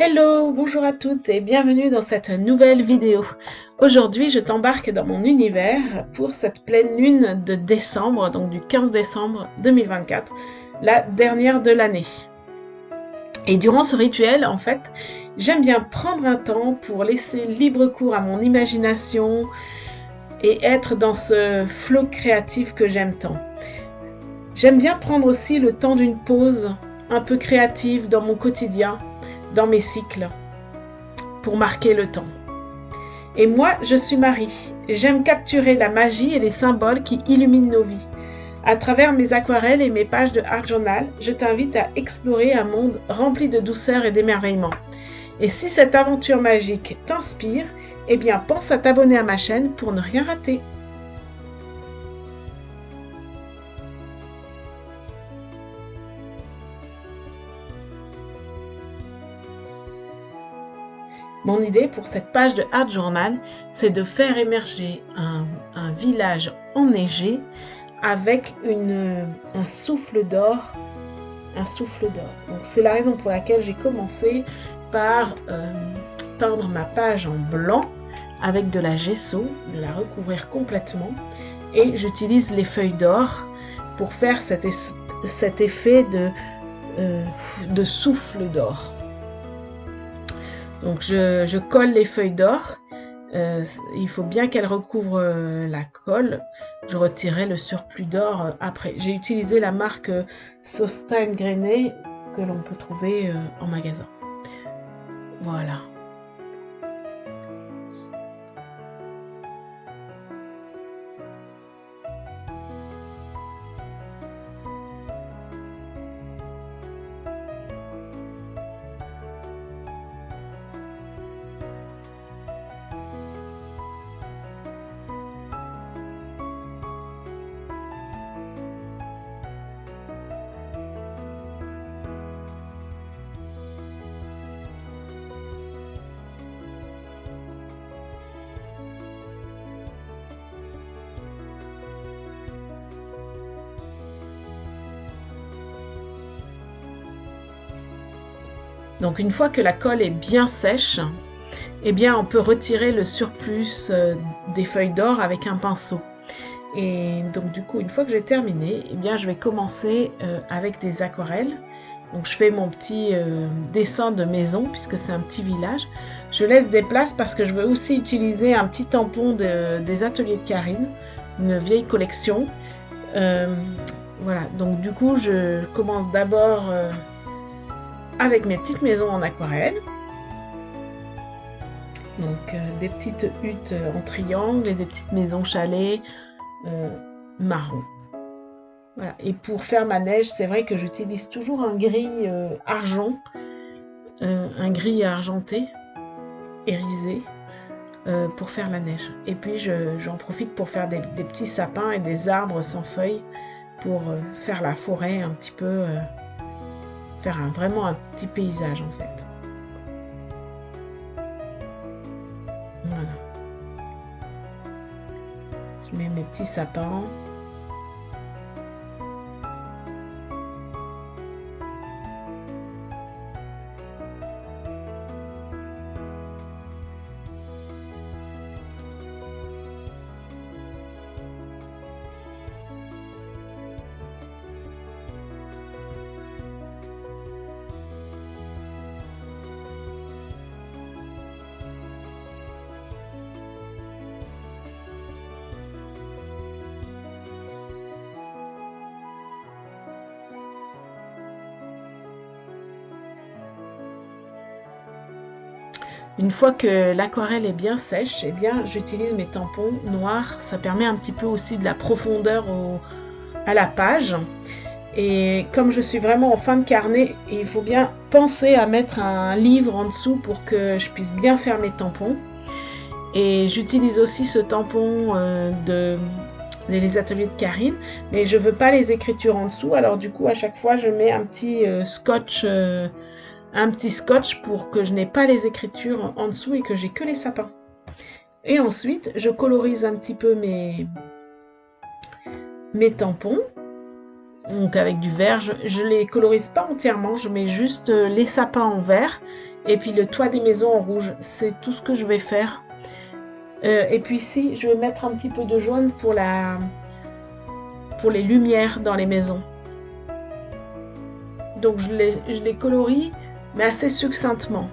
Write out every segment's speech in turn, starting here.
Hello, bonjour à toutes et bienvenue dans cette nouvelle vidéo. Aujourd'hui, je t'embarque dans mon univers pour cette pleine lune de décembre, donc du 15 décembre 2024, la dernière de l'année. Et durant ce rituel, en fait, j'aime bien prendre un temps pour laisser libre cours à mon imagination et être dans ce flow créatif que j'aime tant. J'aime bien prendre aussi le temps d'une pause un peu créative dans mon quotidien, dans mes cycles, pour marquer le temps. Et moi, je suis Marie. J'aime capturer la magie et les symboles qui illuminent nos vies. À travers mes aquarelles et mes pages de Art Journal, je t'invite à explorer un monde rempli de douceur et d'émerveillement. Et si cette aventure magique t'inspire, eh bien pense à t'abonner à ma chaîne pour ne rien rater. Mon idée pour cette page de Art Journal, c'est de faire émerger un village enneigé avec un souffle d'or. Un souffle d'or. Donc c'est la raison pour laquelle j'ai commencé par peindre ma page en blanc avec de la gesso, de la recouvrir complètement. Et j'utilise les feuilles d'or pour faire cet effet de souffle d'or. Donc je colle les feuilles d'or. Il faut bien qu'elles recouvrent la colle. Je retirerai le surplus d'or après. J'ai utilisé la marque Sustain Grainé que l'on peut trouver en magasin. Voilà. Donc une fois que la colle est bien sèche, eh bien on peut retirer le surplus des feuilles d'or avec un pinceau. Et donc du coup, une fois que j'ai terminé, eh bien je vais commencer avec des aquarelles. Donc je fais mon petit dessin de maison puisque c'est un petit village. Je laisse des places parce que je veux aussi utiliser un petit tampon des ateliers de Karine, une vieille collection. Voilà, donc du coup je commence d'abord avec mes petites maisons en aquarelle. Donc des petites huttes en triangle et des petites maisons chalets marron. Voilà. Et pour faire ma neige, c'est vrai que j'utilise toujours un gris argent, un gris argenté, irisé, pour faire la neige. Et puis j'en profite pour faire des petits sapins et des arbres sans feuilles pour faire la forêt un petit peu, faire vraiment un petit paysage en fait. Voilà. Je mets mes petits sapins. Une fois que l'aquarelle est bien sèche, eh bien, j'utilise mes tampons noirs. Ça permet un petit peu aussi de la profondeur à la page. Et comme je suis vraiment en fin de carnet, il faut bien penser à mettre un livre en dessous pour que je puisse bien faire mes tampons. Et j'utilise aussi ce tampon des ateliers de Karine, mais je veux pas les écritures en dessous. Alors du coup, à chaque fois, je mets un petit scotch pour que je n'ai pas les écritures en dessous et que j'ai que les sapins. Et ensuite, je colorise un petit peu mes tampons. Donc avec du vert, je les colorise pas entièrement, je mets juste les sapins en vert Et puis le toit des maisons en rouge, c'est tout ce que je vais faire. Et puis ici, je vais mettre un petit peu de jaune pour les lumières dans les maisons. Donc je les colorie, mais assez succinctement.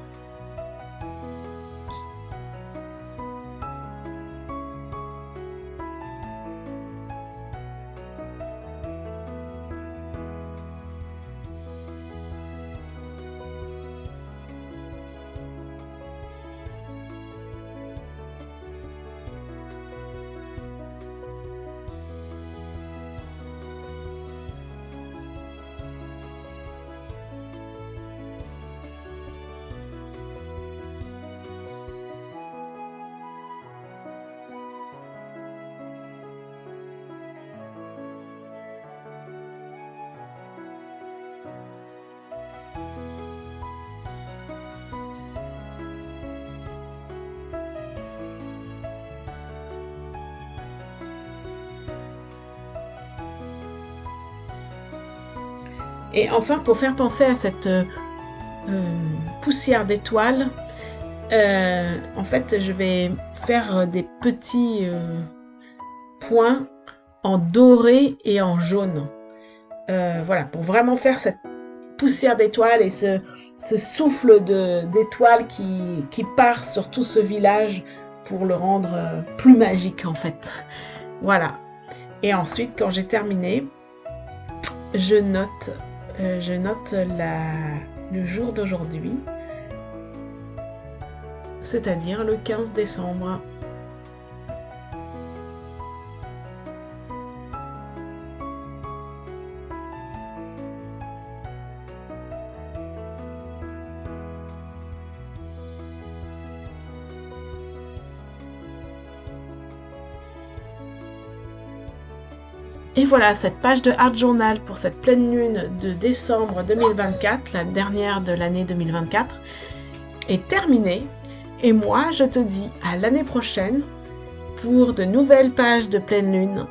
Et enfin, pour faire penser à cette poussière d'étoiles, en fait, je vais faire des petits points en doré et en jaune. Voilà, pour vraiment faire cette poussière d'étoiles et ce souffle d'étoiles qui part sur tout ce village pour le rendre plus magique en fait. Voilà. Et ensuite, quand j'ai terminé, je note le jour d'aujourd'hui, c'est-à-dire le 15 décembre. Et voilà, cette page de Art Journal pour cette pleine lune de décembre 2024, la dernière de l'année 2024, est terminée. Et moi, je te dis à l'année prochaine pour de nouvelles pages de pleine lune.